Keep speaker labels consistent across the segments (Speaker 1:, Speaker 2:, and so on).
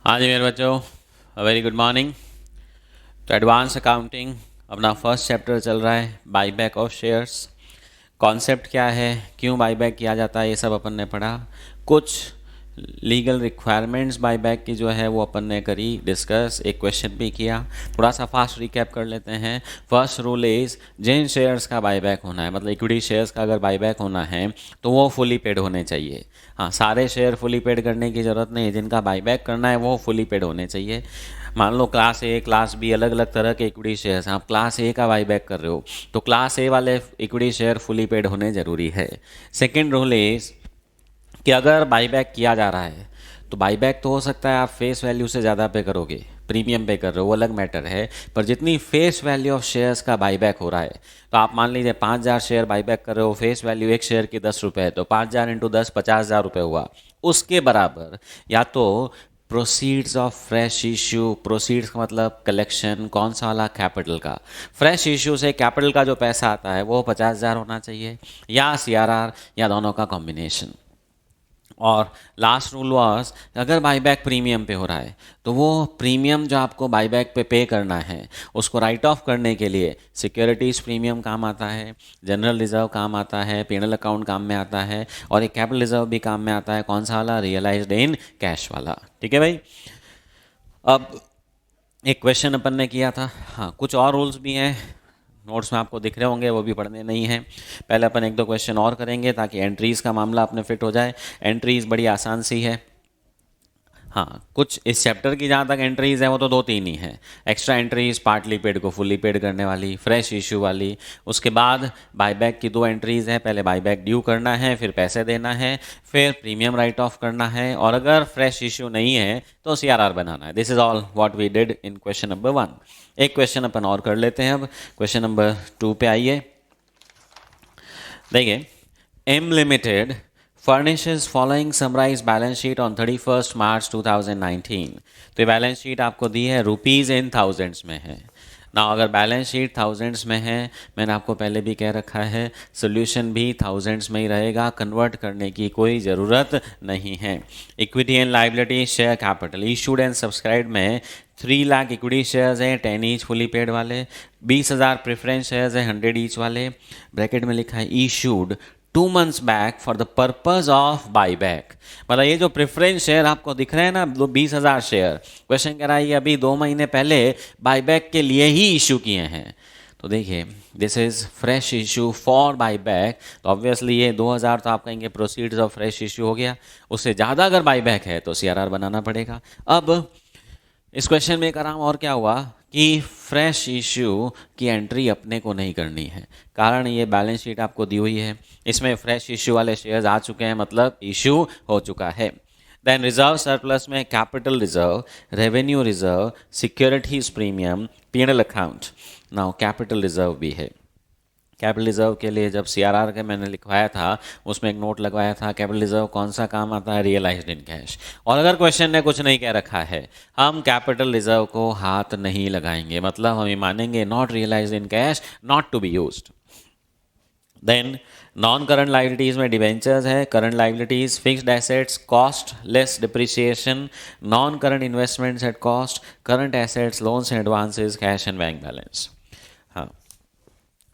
Speaker 1: हाँ जी मेरे बच्चों, वेरी गुड मॉर्निंग। तो एडवांस अकाउंटिंग अपना फर्स्ट चैप्टर चल रहा है, बाईबैक ऑफ शेयर्स। कॉन्सेप्ट क्या है, क्यों बाईबैक किया जाता है, ये सब अपन ने पढ़ा। कुछ लीगल रिक्वायरमेंट्स बाईबैक की जो है वो अपन ने करी डिस्कस, एक क्वेश्चन भी किया। थोड़ा सा फास्ट रिकैप कर लेते हैं। फर्स्ट रूल इज़, जिन शेयर्स का बाईबैक होना है, मतलब इक्विटी शेयर्स का अगर बाईबैक होना है तो वो फुली पेड होने चाहिए। हाँ, सारे शेयर फुली पेड करने की ज़रूरत नहीं है, जिनका बाईबैक करना है वो फुली पेड होने चाहिए। मान लो क्लास ए क्लास बी अलग अलग तरह के इक्विटी शेयर्स हैं, आप क्लास ए का बाईबैक कर रहे हो तो क्लास ए वाले इक्विटी शेयर फुली पेड होने ज़रूरी है। सेकेंड रूल इज़ कि अगर बाईबैक किया जा रहा है तो बाईबैक तो हो सकता है आप फेस वैल्यू से ज़्यादा पे करोगे, प्रीमियम पे कर रहे हो, वो अलग मैटर है। पर जितनी फेस वैल्यू ऑफ शेयर्स का बाईबैक हो रहा है, तो आप मान लीजिए 5,000 शेयर बाईबैक कर रहे हो, फेस वैल्यू एक शेयर की 10 रुपये है, तो 5,000 इंटू 10 50,000 रुपये हुआ। उसके बराबर या तो proceeds of fresh issue, proceeds का मतलब कलेक्शन, कौन सा वाला, कैपिटल का। फ्रेश इश्यू से कैपिटल का जो पैसा आता है वो 50,000 होना चाहिए, या सीआरआर, या दोनों का कॉम्बिनेशन। और लास्ट रूल वाज, अगर बाईबैक प्रीमियम पे हो रहा है तो वो प्रीमियम जो आपको बाईबैक पे करना है उसको राइट ऑफ करने के लिए सिक्योरिटीज़ प्रीमियम काम आता है, जनरल रिजर्व काम आता है, पेनल अकाउंट काम में आता है, और एक कैपिटल रिजर्व भी काम में आता है। कौन सा वाला? रियलाइज्ड इन कैश वाला। ठीक है भाई। अब एक क्वेश्चन अपन ने किया था, हाँ कुछ और रूल्स भी हैं, नोट्स में आपको दिख रहे होंगे, वो भी पढ़ने नहीं हैं। पहले अपन एक दो क्वेश्चन और करेंगे ताकि एंट्रीज़ का मामला अपने फिट हो जाए। एंट्रीज़ बड़ी आसान सी है। हाँ, कुछ इस चैप्टर की जहाँ तक एंट्रीज़ हैं वो तो दो तीन ही हैं। एक्स्ट्रा एंट्रीज़, पार्टली पेड को फुली पेड करने वाली, फ्रेश इशू वाली। उसके बाद बाईबैक की दो एंट्रीज़ हैं, पहले बाईबैक ड्यू करना है, फिर पैसे देना है, फिर प्रीमियम राइट ऑफ करना है, और अगर फ्रेश इशू नहीं है तो सीआरआर बनाना है। This is all what we did in question number 1। एक क्वेश्चन अपन और कर लेते हैं। अब क्वेश्चन नंबर 2 पे आइए। देखिए, M limited furnishes following summarized balance sheet on 31st March 2019। तो ये बैलेंस शीट आपको दी है, रुपीज़ इन थाउजेंड्स में है ना। अगर बैलेंस शीट थाउजेंड्स में है, मैंने आपको पहले भी कह रखा है, सोल्यूशन भी थाउजेंड्स में ही रहेगा, कन्वर्ट करने की कोई ज़रूरत नहीं है। Equity and liability, share capital, issued and subscribe में 3 लाख इक्विटी शेयर्स हैं, 10 ईच फुली पेड वाले, 20,000 प्रेफरेंस शेयर्स हैं, 100 ईच वाले। ब्रैकेट में लिखा है issued 2 months back for the purpose of by back. मतलब ये जो प्रेफरेंस शेयर आपको दिख रहे हैं ना, 20,000 शेयर, क्वेश्चन कह रहा है ये अभी 2 महीने पहले बाई बैक के लिए ही इशू किए हैं। तो देखिए, this is fresh issue for by back, तो ऑब्वियसली ये 2,000 तो आप कहेंगे प्रोसीड्स ऑफ फ्रेश इशू हो गया। उससे ज़्यादा अगर बाई बैक है तो सीआरआर बनाना पड़ेगा। अब इस क्वेश्चन में एक आराम और क्या हुआ कि फ्रेश इश्यू की एंट्री अपने को नहीं करनी है, कारण ये बैलेंस शीट आपको दी हुई है, इसमें फ्रेश इश्यू वाले शेयर्स आ चुके हैं, मतलब इश्यू हो चुका है। देन रिजर्व सरप्लस में capital reserve, revenue reserve, securities premium, PNL account. Now capital reserve भी है। कैपिटल रिजर्व के लिए जब सीआरआर के मैंने लिखवाया था उसमें एक नोट लगवाया था, कैपिटल रिजर्व कौन सा काम आता है? Realised in cash. और अगर क्वेश्चन ने कुछ नहीं कह रखा है, हम कैपिटल रिजर्व को हाथ नहीं लगाएंगे, मतलब हम ये मानेंगे not realised in cash, not to be used. Then non current liabilities में डिवेंचर्स है, current liabilities, fixed assets, cost less depreciation, non current investments at cost, current assets, loans and advances, cash and bank balance. हाँ,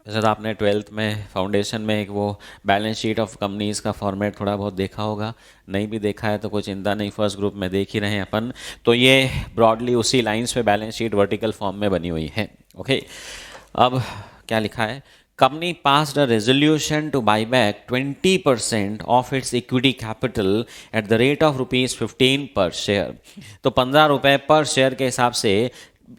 Speaker 1: जैसे तो आपने 12th में foundation में एक वो बैलेंस शीट ऑफ कंपनीज़ का फॉर्मेट थोड़ा बहुत देखा होगा, नहीं भी देखा है तो कोई चिंता नहीं, फर्स्ट ग्रुप में देख ही रहे हैं अपन। तो ये ब्रॉडली उसी लाइंस पे बैलेंस शीट वर्टिकल फॉर्म में बनी हुई है। ओके, अब क्या लिखा है? Company passed a resolution two by back 20% of its equity capital at the rate of ₹15 पर शेयर। तो 15 रुपये पर शेयर के हिसाब से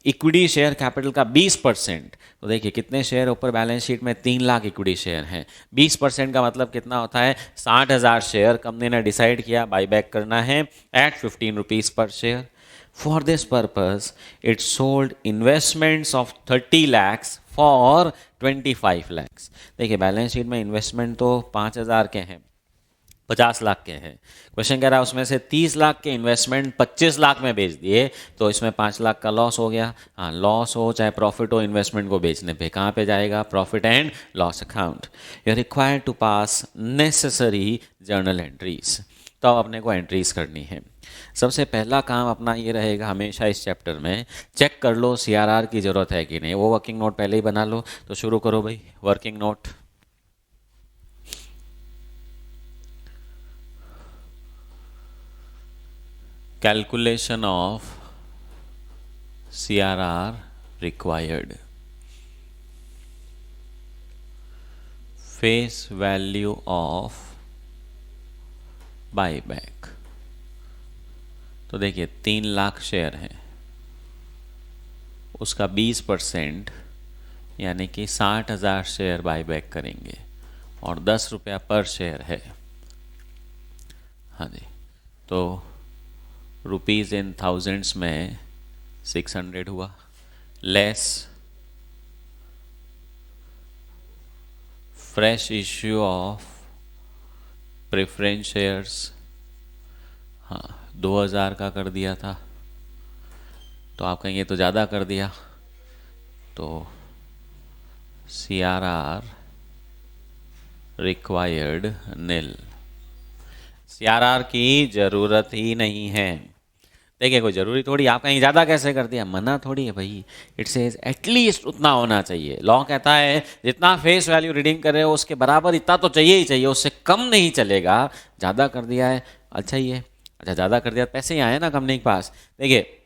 Speaker 1: इक्विटी शेयर कैपिटल का 20%। तो देखिए कितने शेयर ऊपर बैलेंस शीट में 3 लाख इक्विटी शेयर हैं, 20% का मतलब कितना होता है? 60,000 शेयर कंपनी ने डिसाइड किया बाई बैक करना है एट ₹15 पर share. For this purpose it sold investments of 30 lakhs for 25 lakhs। देखिए बैलेंस शीट में इन्वेस्टमेंट तो 5,000 के हैं, 50 लाख के हैं। क्वेश्चन कह रहा है उसमें से 30 लाख के इन्वेस्टमेंट 25 लाख में बेच दिए, तो इसमें 5 लाख का लॉस हो गया। हाँ, लॉस हो चाहे प्रॉफिट हो, इन्वेस्टमेंट को बेचने पे कहाँ पे जाएगा? Profit and loss account. You are required to pass necessary journal entries. तो अब अपने को एंट्रीज करनी है। सबसे पहला काम अपना ये रहेगा हमेशा इस चैप्टर में, चेक कर लो सीआरआर की ज़रूरत है कि नहीं। वो वर्किंग नोट पहले ही बना लो। तो शुरू करो भाई, working note. Calculation of CRR required, face value of buyback. तो देखिए 3 लाख शेयर है, उसका 20% यानी कि 60,000 शेयर बाईबैक करेंगे और 10 रुपया पर शेयर है। हाँ जी, तो रुपीज़ इन थाउजेंड्स में 600 हुआ, less fresh issue of preference shares. हाँ, 2000 का कर दिया था, तो आप कहेंगे तो ज़्यादा कर दिया, तो CRR रिक्वायर्ड नील, CRR की ज़रूरत ही नहीं है। देखिए कोई ज़रूरी थोड़ी, आप कहीं ज़्यादा कैसे कर दिया, मना थोड़ी है भाई। इट सेज एटलीस्ट उतना होना चाहिए। लॉ कहता है जितना फेस वैल्यू रीडिंग कर रहे हो उसके बराबर इतना तो चाहिए ही चाहिए, उससे कम नहीं चलेगा। ज़्यादा कर दिया है, अच्छा ही है। अच्छा ज़्यादा कर दिया, पैसे ही आए ना कंपनी के पास। देखिए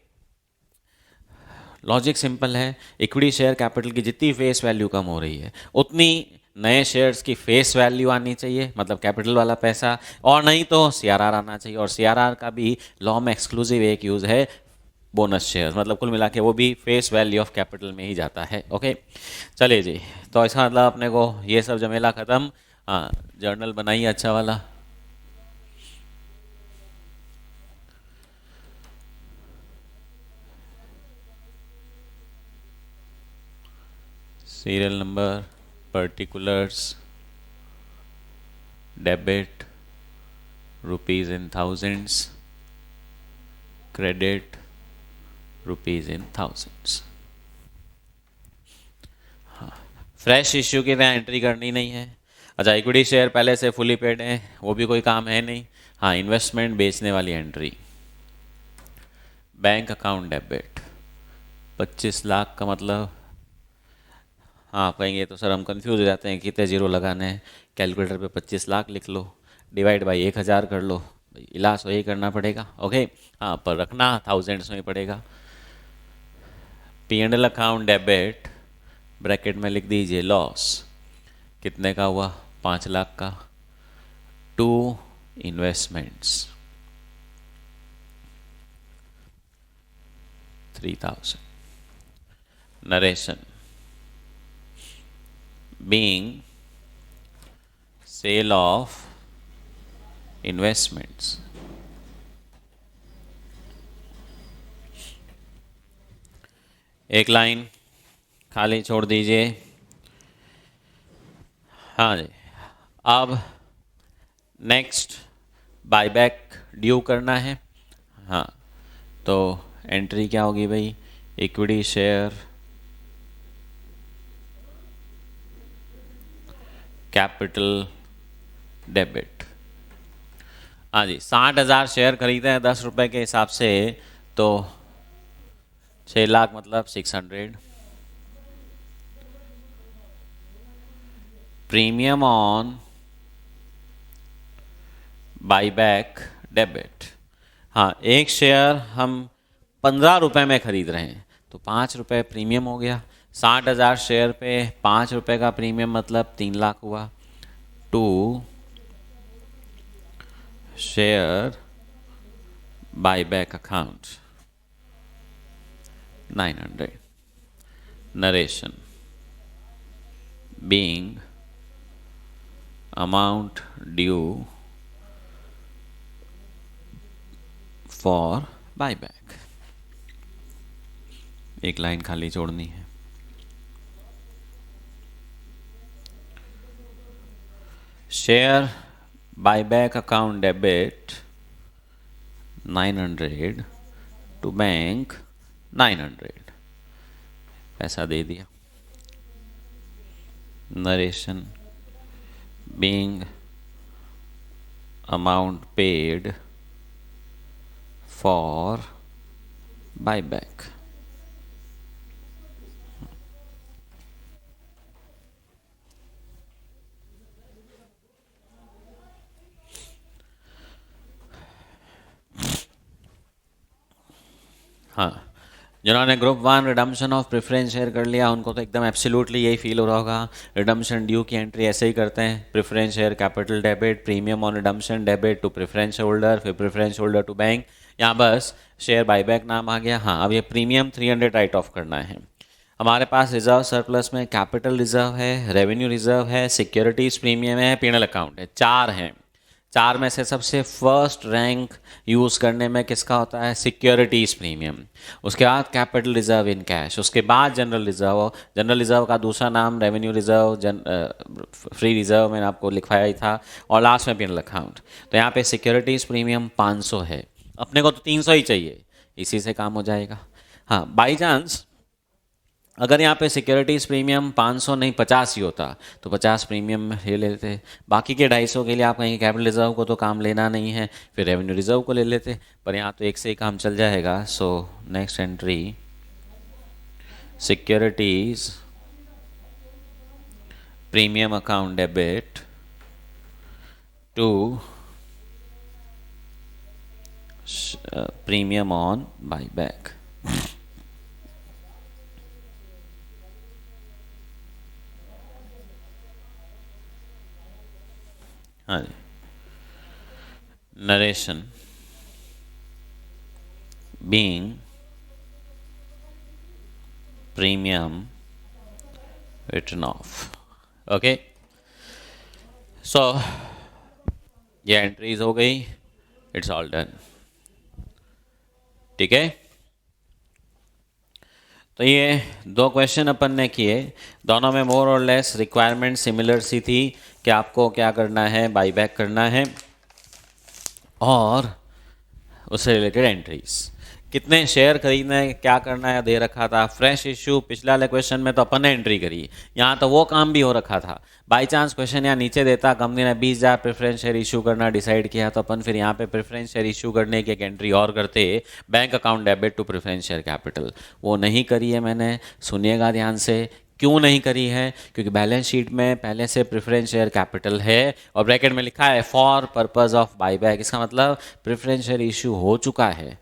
Speaker 1: लॉजिक सिंपल है, इक्विटी शेयर कैपिटल की जितनी फेस वैल्यू कम हो रही है उतनी नए शेयर्स की फेस वैल्यू आनी चाहिए, मतलब कैपिटल वाला पैसा, और नहीं तो CRR आना चाहिए। और CRR का भी लॉ में एक्सक्लूसिव एक यूज़ है, बोनस शेयर्स, मतलब कुल मिला के वो भी फेस वैल्यू ऑफ कैपिटल में ही जाता है। ओके चलिए जी, तो इसका मतलब अपने को ये सब जमेला ख़त्म। हाँ, जर्नल बनाइए अच्छा वाला। Serial number, particulars, debit rupees in thousands, credit rupees in thousands. हाँ, फ्रेश इश्यू की तरह एंट्री करनी नहीं है। अच्छा, इक्विटी शेयर पहले से फुली पेड है, वो भी कोई काम है नहीं। हाँ, इन्वेस्टमेंट बेचने वाली entry, bank account debit 25 lakh का मतलब, हाँ आप कहेंगे तो सर हम कंफ्यूज हो जाते हैं कितने जीरो लगाने हैं। कैलकुलेटर पे 25 लाख लिख लो, डिवाइड बाई 1000 कर लो, इलाज वही करना पड़ेगा। ओके, हाँ पर रखना थाउजेंड्स में ही पड़ेगा। P&L अकाउंट डेबिट, ब्रैकेट में लिख दीजिए लॉस, कितने का हुआ, 5 लाख का, to investments 3000। Narration, being sale of investments, एक लाइन खाली छोड़ दीजिए। हाँ जी, अब नेक्स्ट बायबैक ड्यू करना है। हाँ, तो एंट्री क्या होगी भाई, इक्विटी शेयर कैपिटल डेबिट। हाँ जी, 60,000 शेयर खरीदे हैं 10 रुपये के हिसाब से, तो 6 लाख मतलब 600। Premium on buyback debit. हाँ, एक शेयर हम 15 रुपये में खरीद रहे हैं तो 5 रुपये प्रीमियम हो गया। 60,000 शेयर पे 5 रुपये का प्रीमियम मतलब 3 लाख हुआ। To share buyback account 900। Narration, being amount due for buyback। एक लाइन खाली छोड़नी है। Share buyback account debit 900 to bank 900, पैसा दे दिया। नरेशन, being amount paid for buyback. हाँ, जिन्होंने group 1 redemption of preference share कर लिया उनको तो एकदम एब्सोल्युटली यही फील हो रहा होगा। रिडम्पशन ड्यू की एंट्री ऐसे ही करते हैं, preference share capital debit, premium on redemption debit to preference holder, फिर प्रेफरेंस होल्डर टू बैंक। यहाँ बस शेयर बायबैक नाम आ गया। हाँ, अब ये प्रीमियम 300 राइट ऑफ करना है। हमारे पास रिजर्व सरप्लस में कैपिटल रिजर्व है, रेवेन्यू रिजर्व है, सिक्योरिटीज प्रीमियम है, पीनल अकाउंट है, चार हैं। चार में से सबसे फर्स्ट रैंक यूज़ करने में किसका होता है? Securities premium. उसके बाद कैपिटल रिजर्व इन कैश, उसके बाद जनरल रिजर्व। जनरल रिजर्व का दूसरा नाम रेवेन्यू रिजर्व, फ्री रिजर्व मैंने आपको लिखवाया ही था, और लास्ट में पीनल अकाउंट। तो यहाँ पे सिक्योरिटीज प्रीमियम 500 है, अपने को तो 300 ही चाहिए, इसी से काम हो जाएगा। हाँ, बाई चांस अगर यहाँ पे सिक्योरिटीज़ प्रीमियम 500 नहीं 50 ही होता तो 50 प्रीमियम ले लेते, बाकी के 250 के लिए आप कहेंगे कैपिटल रिजर्व को तो काम लेना नहीं है, फिर रेवेन्यू रिजर्व को ले लेते, पर यहाँ तो एक से ही काम चल जाएगा। So next entry securities premium account debit to premium on buyback. हाँ जी, narration being premium return off. Okay, so ये एंट्रीज हो गई, इट्स ऑल डन। ठीक है, तो ये दो क्वेश्चन अपन ने किए, दोनों में मोर और लेस रिक्वायरमेंट सिमिलर सी थी कि आपको क्या करना है, बाईबैक करना है और उससे रिलेटेड एंट्रीज, कितने शेयर खरीदना है, क्या करना है, दे रखा था। फ्रेश इश्यू पिछले वाले क्वेश्चन में तो अपन ने एंट्री करी, यहाँ तो वो काम भी हो रखा था। बाई चांस क्वेश्चन यहाँ नीचे देता, कंपनी ने 20,000 प्रेफरेंस शेयर इशू करना डिसाइड किया, तो अपन फिर यहाँ पे प्रेफरेंस शेयर इशू करने की एक एंट्री और करते, bank account debit to preference share capital. वो नहीं करी है मैंने, सुनिएगा ध्यान से। क्यों नहीं करी है? क्योंकि बैलेंस शीट में पहले से प्रेफरेंस शेयर कैपिटल है और ब्रैकेट में लिखा है फॉर पर्पस ऑफ बाईबैक। इसका मतलब प्रेफरेंस शेयर इशू हो चुका है।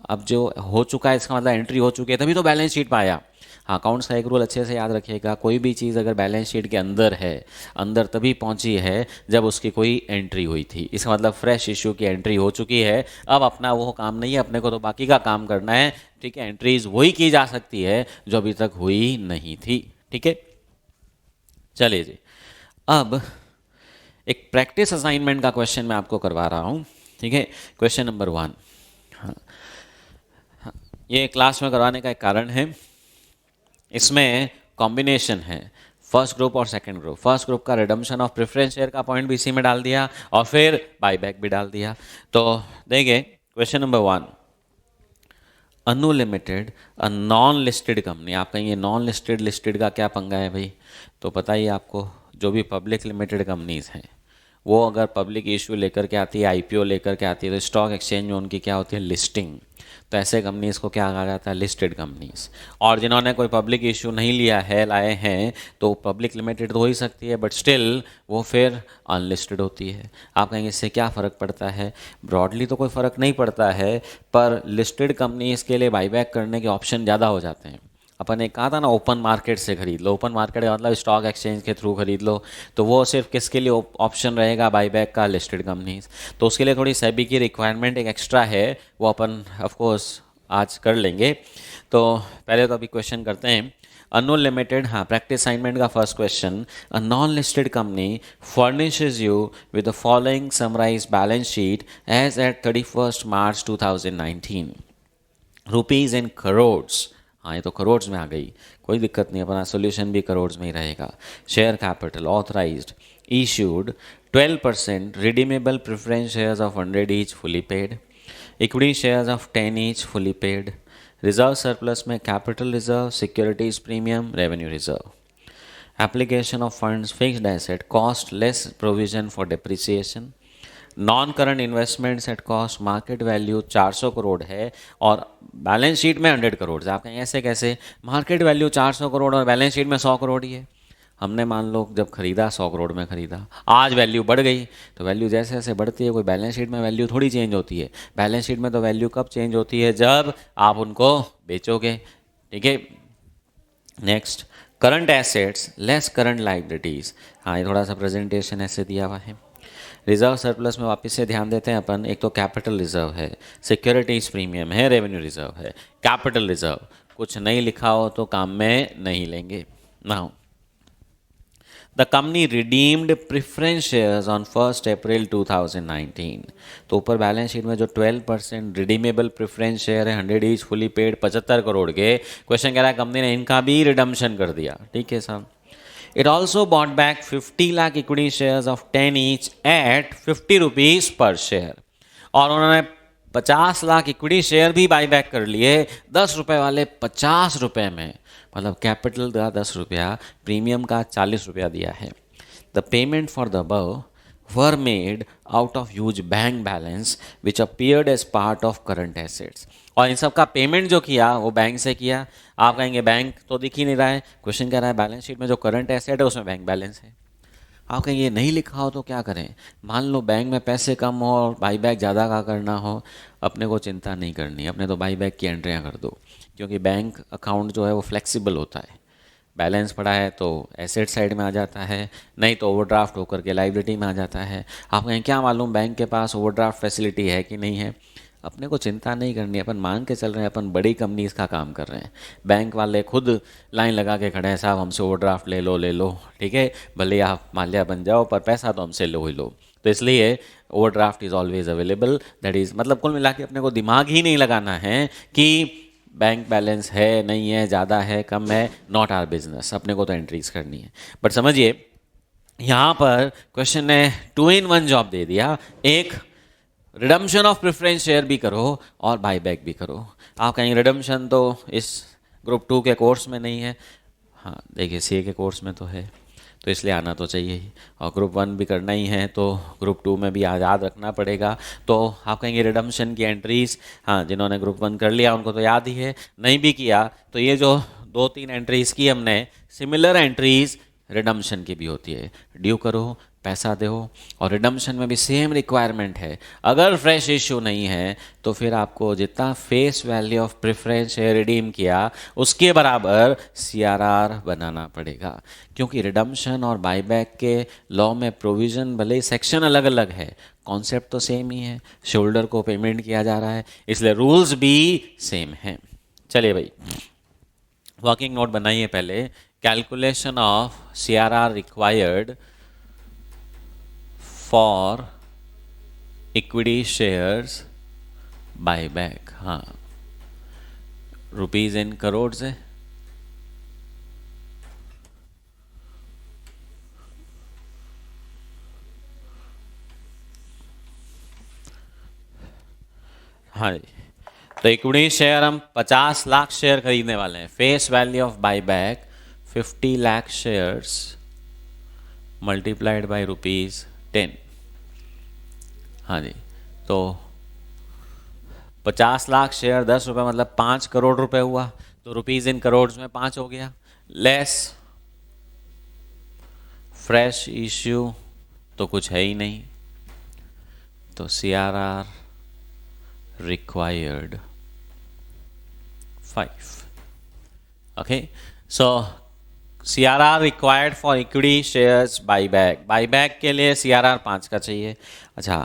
Speaker 1: अब जो हो चुका है इसका मतलब एंट्री हो चुकी है, तभी तो बैलेंस शीट में आया। हाँ, अकाउंट्स का एक रूल अच्छे से याद रखिएगा, कोई भी चीज़ अगर बैलेंस शीट के अंदर है, अंदर तभी पहुंची है जब उसकी कोई एंट्री हुई थी। इसका मतलब फ्रेश इशू की एंट्री हो चुकी है, अब अपना वो काम नहीं है, अपने को तो बाकी का काम करना है। ठीक है, एंट्रीज वही की जा सकती है जो अभी तक हुई नहीं थी। ठीक है, चलिए जी, अब एक प्रैक्टिस असाइनमेंट का क्वेश्चन मैं आपको करवा रहा हूँ। ठीक है, क्वेश्चन नंबर 1। हाँ, ये क्लास में करवाने का एक कारण है, इसमें कॉम्बिनेशन है फर्स्ट ग्रुप और सेकंड ग्रुप। फर्स्ट ग्रुप का रिडम्पशन ऑफ प्रेफरेंस शेयर का पॉइंट भी इसी में डाल दिया और फिर बाईबैक भी डाल दिया। तो देखिए क्वेश्चन नंबर 1, अनु लिमिटेड अ नॉन लिस्टेड कंपनी। आप कहेंगे नॉन लिस्टेड लिस्टेड का क्या पंगा है भाई? तो बताइए आपको, जो भी पब्लिक लिमिटेड कंपनीज हैं वो अगर पब्लिक इशू लेकर के आती है, आईपीओ लेकर के आती है, तो स्टॉक एक्सचेंज में उनकी क्या होती है? लिस्टिंग। तो ऐसे कंपनीज़ को क्या कहा जाता है? Listed companies. और जिन्होंने कोई पब्लिक इशू नहीं लिया है, लाए हैं, तो पब्लिक लिमिटेड तो हो ही सकती है, बट स्टिल वो फिर अनलिस्टेड होती है। आप कहेंगे इससे क्या फ़र्क पड़ता है? ब्रॉडली तो कोई फ़र्क नहीं पड़ता है, पर लिस्टेड कंपनीज़ के लिए बाईबैक करने के ऑप्शन ज़्यादा हो जाते हैं। अपन ने कहा था ना ओपन मार्केट से खरीद लो, ओपन मार्केट का मतलब स्टॉक एक्सचेंज के थ्रू खरीद लो, तो वो सिर्फ किसके लिए ऑप्शन रहेगा बाईबैक का? Listed companies. तो उसके लिए थोड़ी सेबी की रिक्वायरमेंट एक एक्स्ट्रा है, वो अपन ऑफ कोर्स आज कर लेंगे। तो पहले तो अभी क्वेश्चन करते हैं। अनु लिमिटेड, हाँ, प्रैक्टिस असाइनमेंट का first question, a non listed company furnishes you with the following summarise balance sheet as at 31 March 2019, rupees in crores. हाँ, ये तो करोड्स में आ गई, कोई दिक्कत नहीं, अपना सोल्यूशन भी करोड्स में ही रहेगा। Share capital authorised issued 12% redeemable preference shares of 100 each fully paid, equity shares of 10 each fully paid, reserve surplus में capital reserve, securities premium, revenue reserve, application of funds fixed asset cost less provision for depreciation, non current investments at cost market value 400 crore है और balance sheet में 100 करोड़ है। आप कहेंगे ऐसे कैसे, market value 400 crore और बैलेंस शीट में 100 करोड़ ही है। हमने मान लो जब खरीदा 100 करोड़ में खरीदा, आज वैल्यू बढ़ गई, तो वैल्यू जैसे जैसे बढ़ती है कोई बैलेंस शीट में वैल्यू थोड़ी चेंज होती है। बैलेंस शीट में तो वैल्यू कब चेंज होती है, जब आप उनको बेचोगे। ठीक है, next, current assets less current liabilities. हाँ, ये थोड़ा सा प्रेजेंटेशन ऐसे दिया हुआ है। रिजर्व सरप्लस में वापस से ध्यान देते हैं अपन। एक तो कैपिटल रिजर्व है, सिक्योरिटीज प्रीमियम है, रेवेन्यू रिजर्व है। कैपिटल रिजर्व कुछ नहीं लिखा हो तो काम में नहीं लेंगे। Now the company redeemed preference shares on 1 अप्रैल 2019। तो ऊपर बैलेंस शीट में जो 12% रिडीमेबल प्रिफरेंस शेयर है 100 ईच फुली पेड 75 करोड़ के, क्वेश्चन कह रहा है कंपनी ने इनका भी रिडम्पशन कर दिया। ठीक है साहब। It also bought back 50 lakh equity shares of 10 each at 50 rupees per share। और उन्होंने 50 लाख इक्विटी शेयर भी बाई बैक कर लिए 10 रुपये वाले 50 रुपये में। मतलब कैपिटल का 10 रुपया, प्रीमियम का 40 रुपया दिया है। The payment for the above were made out of huge bank balance which appeared as part of current assets. और इन सब का पेमेंट जो किया वो बैंक से किया। आप कहेंगे बैंक तो दिख ही नहीं रहा है, क्वेश्चन कह रहा है बैलेंस शीट में जो करंट एसेट है उसमें बैंक बैलेंस है। आप कहेंगे ये नहीं लिखा हो तो क्या करें। मान लो बैंक में पैसे कम हो और बाई बैक ज़्यादा का करना हो, अपने को चिंता नहीं करनी, अपने तो बाई बैक की एंट्रियाँ कर दो, क्योंकि बैंक अकाउंट जो है वो फ्लेक्सिबल होता है। बैलेंस पड़ा है तो एसेट साइड में आ जाता है, नहीं तो ओवरड्राफ्ट होकर के लाइबिलिटी में आ जाता है। आप कहें क्या मालूम बैंक के पास ओवरड्राफ्ट फैसिलिटी है कि नहीं है। अपने को चिंता नहीं करनी, अपन मान के चल रहे हैं अपन बड़ी कंपनीज का काम कर रहे हैं। बैंक वाले खुद लाइन लगा के खड़े हैं, साहब हमसे ओवरड्राफ्ट ले लो ले लो। ठीक है, भले आप माल्या बन जाओ पर पैसा तो हमसे लो ही लो। तो इसलिए overdraft is always available. That is मतलब कुल मिला के अपने को दिमाग ही नहीं लगाना है कि बैंक बैलेंस है नहीं है, ज़्यादा है कम है, नॉट आर बिजनेस। अपने को तो एंट्रीज करनी है। बट समझिए यहाँ पर क्वेश्चन ने 2 in 1 जॉब दे दिया। एक, रिडम्पशन ऑफ प्रेफरेंस शेयर भी करो और बाईबैक भी करो। आप कहेंगे रिडम्पशन तो इस ग्रुप 2 के कोर्स में नहीं है। हाँ देखिए, सीए के कोर्स में तो है, तो इसलिए आना तो चाहिए ही। और ग्रुप 1 भी करना ही है तो ग्रुप 2 में भी याद रखना पड़ेगा। तो आप कहेंगे रिडम्पशन की एंट्रीज, हाँ जिन्होंने ग्रुप 1 कर लिया उनको तो याद ही है, नहीं भी किया तो ये जो 2-3 एंट्रीज की हमने, सिमिलर एंट्रीज रिडम्पशन की भी होती है। ड्यू करो, पैसा दो, और रिडम्पशन में भी सेम रिक्वायरमेंट है। अगर फ्रेश इशू नहीं है तो फिर आपको जितना face value of preference share redeem किया उसके बराबर सीआरआर बनाना पड़ेगा। क्योंकि रिडम्पशन और बाईबैक के लॉ में प्रोविज़न भले ही सेक्शन अलग अलग है, कॉन्सेप्ट तो सेम ही है। शोल्डर को पेमेंट किया जा रहा है, इसलिए रूल्स भी सेम हैं। चलिए भाई, वर्किंग नोट बनाइए पहले। Calculation of CRR required for equity shares buyback. हाँ, रुपीज इन करोड़ से, हाँ जी। तो इक्विटी शेयर हम 50 लाख शेयर खरीदने वाले हैं। Face value of buyback 50 lakh shares multiplied by ₹10। हाँ जी, तो 50 लाख शेयर 10 रुपये मतलब 5 करोड़ रुपए हुआ। तो रुपीज़ इन करोड़ में 5 हो गया, लेस फ्रेश इश्यू तो कुछ है ही नहीं। तो CRR required 5। Okay, so CRR required for equity shares buyback. Buyback के लिए CRR 5 का चाहिए। अच्छा,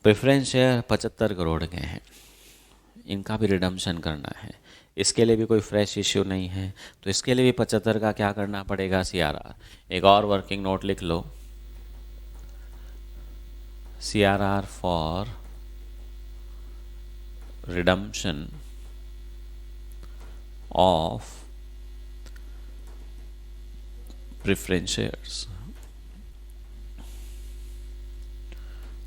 Speaker 1: प्रेफरेंस शेयर 75 करोड़ के हैं, इनका भी रिडम्पशन करना है। इसके लिए भी कोई फ्रेश इश्यू नहीं है, तो इसके लिए भी 75 का क्या करना पड़ेगा, CRR। एक और वर्किंग नोट लिख लो, CRR for redemption of preference shares.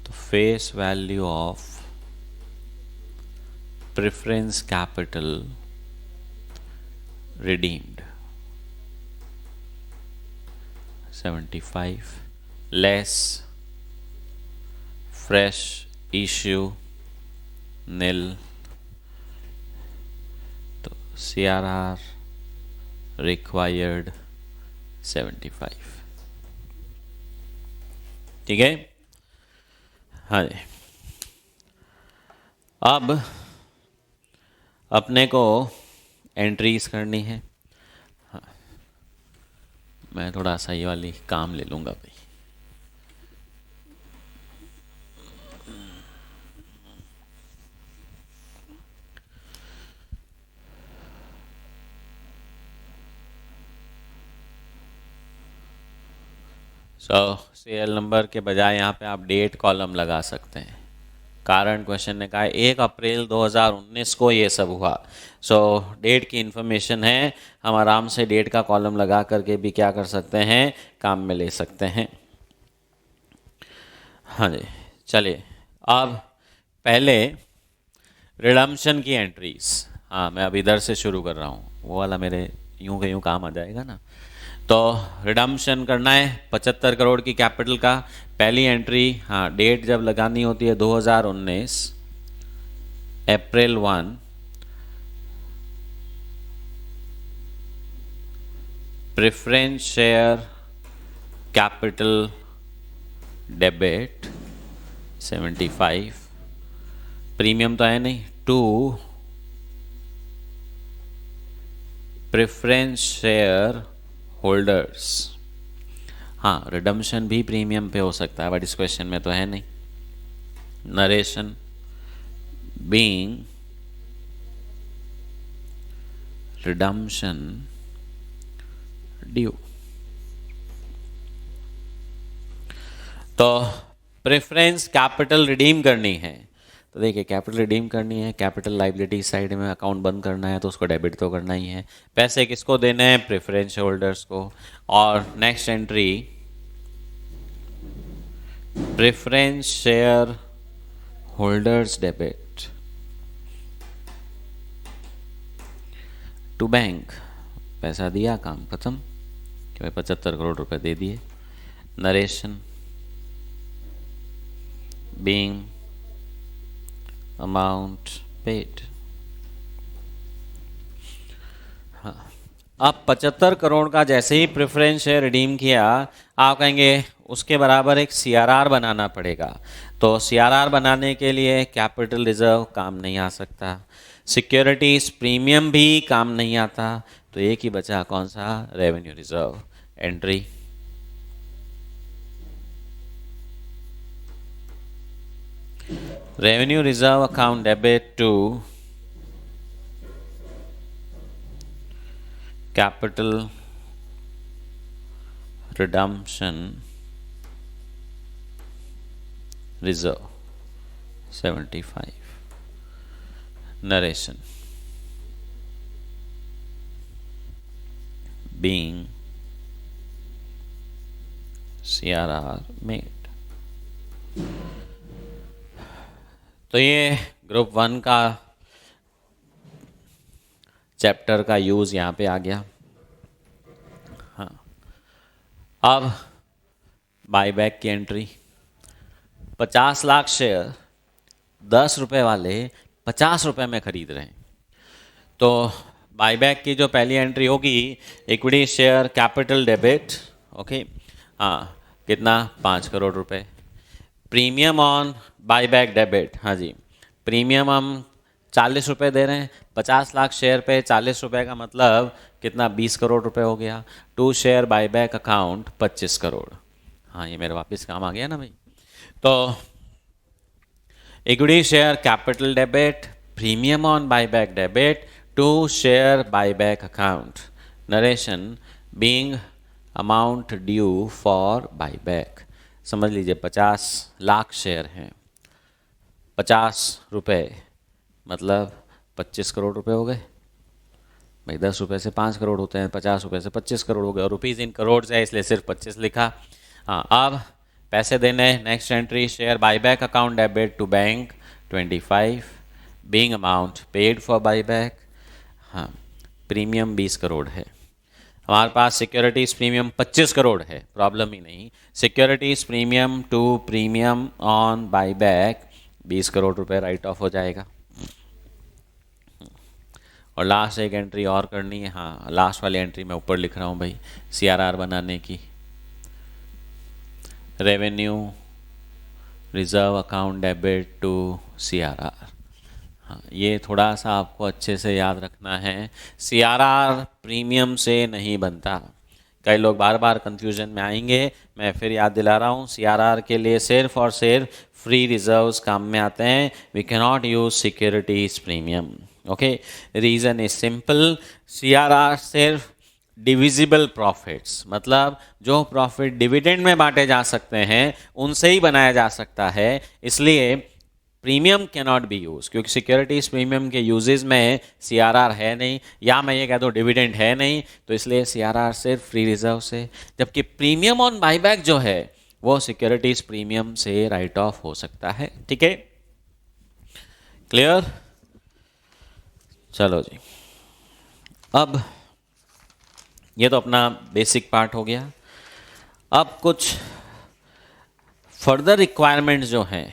Speaker 1: तो face value of preference capital redeemed 75 less fresh issue nil, तो CRR रिक्वायर्ड 75। ठीक है, हाँ जी। अब अपने को एंट्रीज करनी है। हाँ, मैं थोड़ा सा ये वाली काम ले लूँगा भाई। सीरियल नंबर के बजाय यहाँ पे आप डेट कॉलम लगा सकते हैं। कारण क्वेश्चन ने कहा है 1 अप्रैल 2019 को ये सब हुआ। डेट की इन्फॉर्मेशन है, हम आराम से डेट का कॉलम लगा करके भी क्या कर सकते हैं, काम में ले सकते हैं। हाँ जी, चलिए अब पहले रिडम्पशन की एंट्रीज। हाँ, मैं अब इधर से शुरू कर रहा हूँ, वो वाला मेरे यूं के यूं काम आ जाएगा ना। तो रिडम्पशन करना है 75 करोड़ की कैपिटल का। पहली एंट्री, हाँ, डेट जब लगानी होती है 2019 अप्रैल 1, preference share capital debit 75, premium तो है नहीं, टू प्रेफरेंस शेयर होल्डर्स। हाँ, रिडम्पशन भी प्रीमियम पे हो सकता है, बट इस क्वेश्चन में तो है नहीं। Narration being redemption due. तो प्रेफरेंस कैपिटल रिडीम करनी है, तो देखिए कैपिटल रिडीम करनी है, कैपिटल लाइबिलिटी साइड में अकाउंट बंद करना है, तो उसको डेबिट तो करना ही है। पैसे किसको देने हैं, प्रेफरेंस होल्डर्स को। और next entry, preference share holders debit to bank. पैसा दिया, काम खत्म, कि भाई 75 करोड़ रुपए दे दिए। Narration being amount paid. हाँ, अब 75 करोड़ का जैसे ही प्रेफरेंस शेयर रिडीम किया, आप कहेंगे उसके बराबर एक CRR बनाना पड़ेगा। तो CRR बनाने के लिए कैपिटल रिजर्व काम नहीं आ सकता, सिक्योरिटीज प्रीमियम भी काम नहीं आता, तो एक ही बचा, कौन सा, revenue reserve. Entry revenue reserve account debit to capital redemption reserve 75। Narration being CRR made। तो ये ग्रुप 1 का चैप्टर का यूज यहाँ पे आ गया। हाँ, अब बाईबैक की एंट्री, 50 लाख शेयर 10 रुपए वाले 50 रुपए में खरीद रहे हैं, तो बाईबैक की जो पहली एंट्री होगी, equity share capital debit, okay, हाँ, कितना, 5 करोड़ रुपए। प्रीमियम ऑन बाईबैक डेबिट, हाँ जी, प्रीमियम हम 40 रुपये दे रहे हैं, 50 लाख शेयर पे 40 रुपये का मतलब कितना, 20 करोड़ रुपए हो गया। To share buyback account 25 crore. हाँ, ये मेरे वापस काम आ गया ना भाई। तो equity share capital debit, premium on buyback debit to share buyback account. Narration being amount due for buyback. समझ लीजिए 50 लाख शेयर हैं, 50 रुपये मतलब 25 करोड़ रुपए हो गए भाई। 10 रुपये से 5 करोड़ होते हैं, 50 रुपये से 25 करोड़ हो गए, और रुपीज़ इन करोड़ है इसलिए सिर्फ 25 लिखा। हाँ, अब पैसे देने, next entry, share buyback account debit to bank 25 being amount paid for buyback. हाँ, प्रीमियम 20 करोड़ है। हमारे पास सिक्योरिटीज प्रीमियम 25 करोड़ है, प्रॉब्लम ही नहीं। Securities premium to premium on buyback 20 crore रुपए राइट ऑफ हो जाएगा। और लास्ट एक एंट्री और करनी है, हाँ लास्ट वाली एंट्री मैं ऊपर लिख रहा हूँ भाई, सीआरआर बनाने की। Revenue reserve account debit to CRR. हाँ ये थोड़ा सा आपको अच्छे से याद रखना है, सीआरआर प्रीमियम से नहीं बनता। कई लोग बार बार कंफ्यूजन में आएंगे, मैं फिर याद दिला रहा हूँ, सीआरआर के लिए सिर्फ और सिर्फ फ्री रिजर्व्स काम में आते हैं। We can not use securities premium. Okay, reason is simple, CRR सिर्फ डिविजिबल प्रॉफिट्स, मतलब जो प्रॉफिट डिविडेंड में बांटे जा सकते हैं उनसे ही बनाया जा सकता है, इसलिए premium can not B use. क्योंकि सिक्योरिटीज प्रीमियम के यूजेस में सीआरआर है नहीं, या मैं ये कह दूँ डिविडेंड है नहीं, तो इसलिए सीआरआर सिर्फ फ्री रिजर्व से। जबकि प्रीमियम ऑन बाईबैक जो है वो सिक्योरिटीज प्रीमियम से राइट ऑफ हो सकता है। ठीक है, क्लियर? चलो जी, अब ये तो अपना बेसिक पार्ट हो गया। अब कुछ फर्दर रिक्वायरमेंट्स जो हैं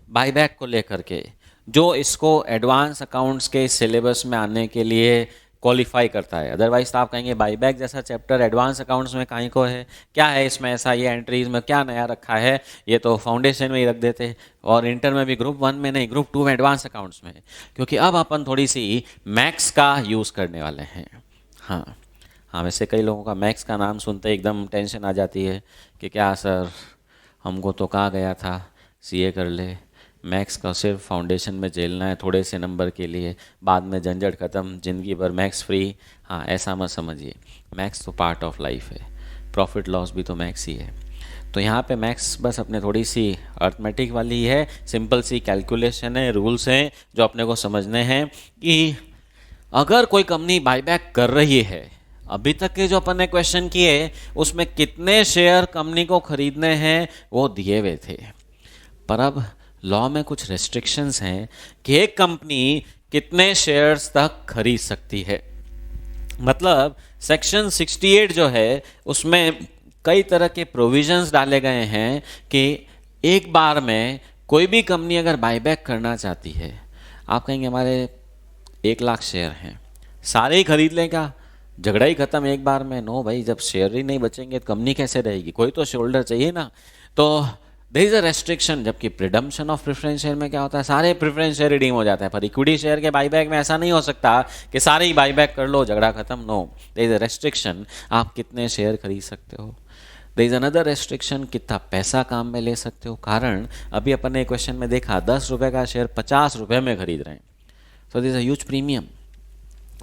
Speaker 1: बाईबैक को लेकर के, जो इसको एडवांस अकाउंट्स के सिलेबस में आने के लिए क्वालिफाई करता है। अदरवाइज तो आप कहेंगे बाईबैक जैसा चैप्टर एडवांस अकाउंट्स में कहीं को है, क्या है इसमें ऐसा, ये एंट्रीज में क्या नया रखा है, ये तो फाउंडेशन में ही रख देते, और इंटर में भी ग्रुप 1 में नहीं, ग्रुप 2 में एडवांस अकाउंट्स में। क्योंकि अब अपन थोड़ी सी मैक्स का यूज़ करने वाले हैं। हाँ, वैसे कई लोगों का मैक्स का नाम सुनते एकदम टेंशन आ जाती है कि क्या सर, हमको तो कहा गया था सीए कर ले, मैक्स का सिर्फ फाउंडेशन में झेलना है थोड़े से नंबर के लिए, बाद में झंझट ख़त्म, ज़िंदगी भर मैक्स फ्री। हाँ, ऐसा मत समझिए, मैक्स तो पार्ट ऑफ लाइफ है, प्रॉफिट लॉस भी तो मैक्स ही है। तो यहाँ पे मैक्स बस अपने थोड़ी सी अर्थमेटिक वाली है, सिंपल सी कैलकुलेशन है, रूल्स हैं जो अपने को समझने हैं कि अगर कोई कंपनी बाईबैक कर रही है, अभी तक के जो अपन ने क्वेश्चन किए उसमें कितने शेयर कंपनी को खरीदने हैं वो दिए हुए थे, पर अब लॉ में कुछ रेस्ट्रिक्शंस हैं कि एक कंपनी कितने शेयर्स तक खरीद सकती है। मतलब सेक्शन 68 जो है उसमें कई तरह के प्रोविजंस डाले गए हैं कि एक बार में कोई भी कंपनी अगर बाईबैक करना चाहती है, आप कहेंगे हमारे 1 लाख शेयर हैं, सारे ही खरीद लेगा, झगड़ा ही खत्म एक बार में। नो भाई, जब शेयर ही नहीं बचेंगे तो कंपनी कैसे रहेगी, कोई तो शेयर चाहिए ना। तो देयर इज अ रेस्ट्रिक्शन। जबकि प्रिडम्पशन ऑफ प्रेफरेंस शेयर में क्या होता है, सारे प्रेफरेंस शेयर रिडीम हो जाते हैं, पर इक्विटी शेयर के बाईबैक में ऐसा नहीं हो सकता कि सारे ही बाईबैक कर लो, झगड़ा खत्म। No, there is a restriction, आप कितने शेयर खरीद सकते हो। देयर इज अनदर रेस्ट्रिक्शन, कितना पैसा काम में ले सकते हो। कारण अभी अपन ने क्वेश्चन में देखा 10 रुपये का शेयर 50 रुपये में खरीद रहे हैं, so there is a huge premium,